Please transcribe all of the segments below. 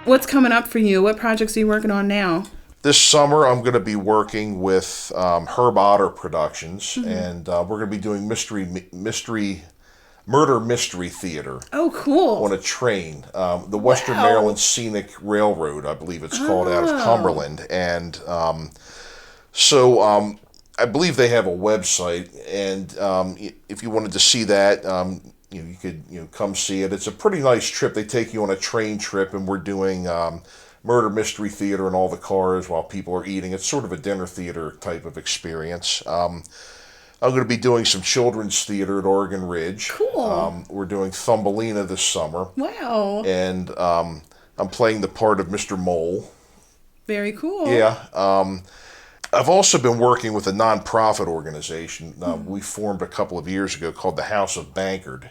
What's coming up for you? What projects are you working on now? This summer, I'm going to be working with Herb Otter Productions, and we're going to be doing murder mystery theater Oh, cool. on a train. The Western Wow. Maryland Scenic Railroad, I believe it's called, out of Cumberland. And I believe they have a website, and if you wanted to see that, you could come see it. It's a pretty nice trip. They take you on a train trip, and we're doing murder mystery theater in all the cars while people are eating. It's sort of a dinner theater type of experience. I'm going to be doing some children's theater at Oregon Ridge. Cool. We're doing Thumbelina this summer, Wow. and I'm playing the part of Mr. Mole. Very cool. Yeah. I've also been working with a nonprofit organization we formed a couple of years ago called the House of Bankard.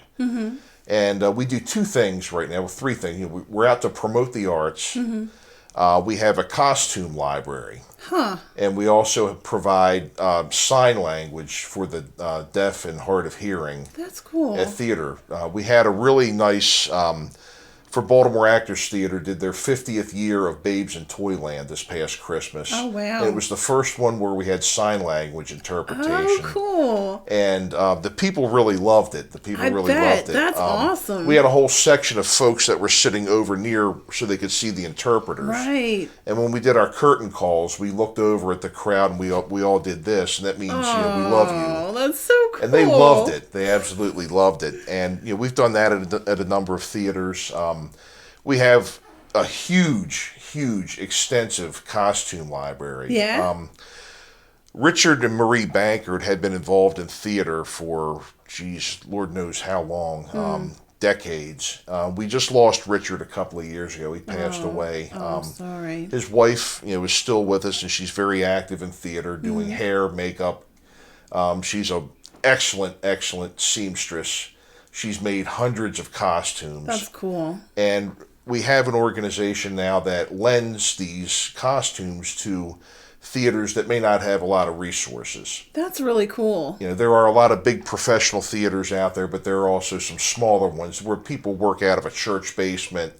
And we do two things right now, three things. We're out to promote the arts. We have a costume library. And we also provide sign language for the deaf and hard of hearing. That's cool. At theater. We had a really nice, for Baltimore Actors Theater, did their 50th year of Babes in Toyland this past Christmas. Oh, wow. And it was the first one where we had sign language interpretation. Oh, cool. And the people really loved it. I bet. That's awesome. We had a whole section of folks that were sitting over near so they could see the interpreters. Right. And when we did our curtain calls, we looked over at the crowd and we all did this, and that means we love you. Oh, that's so cool. And they loved it. They absolutely loved it. And we've done that at a number of theaters. We have a huge, extensive costume library. Yeah. Richard and Marie Bankard had been involved in theater for, Lord knows how long, decades. We just lost Richard a couple of years ago. He passed away. I'm sorry. His wife, is still with us, and she's very active in theater, doing hair, makeup. She's a excellent seamstress. She's made hundreds of costumes. That's cool. And we have an organization now that lends these costumes to theaters that may not have a lot of resources. That's really cool. There are a lot of big professional theaters out there, but there are also some smaller ones where people work out of a church basement,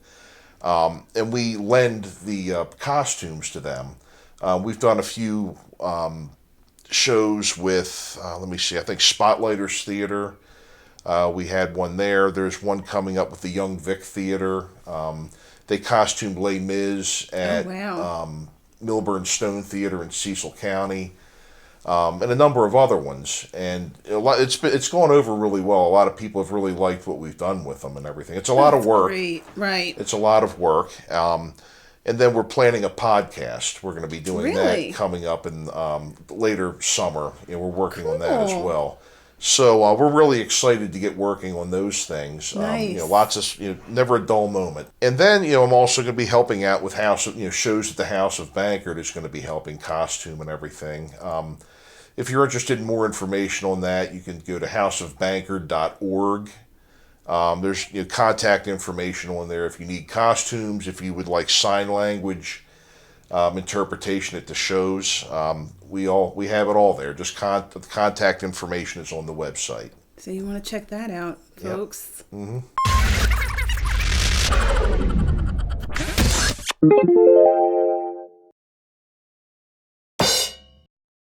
and we lend the costumes to them. We've done a few shows with, I think Spotlighters Theater. We had one there. There's one coming up with the Young Vic Theater. They costumed Les Mis at Milburn Stone Theater in Cecil County, and a number of other ones. And it's gone over really well. A lot of people have really liked what we've done with them and everything. It's a lot of work. Great. Right. It's a lot of work. And then we're planning a podcast. We're going to be doing that coming up in later summer. We're working on that as well. So we're really excited to get working on those things. Nice. Lots of never a dull moment. And then I'm also going to be helping out with shows at the House of Bankard is going to be helping costume and everything. If you're interested in more information on that, you can go to houseofbankard.org. There's contact information on there if you need costumes, if you would like sign language interpretation at the shows. We have it all there. Just contact information is on the website. So you want to check that out, folks. Yep.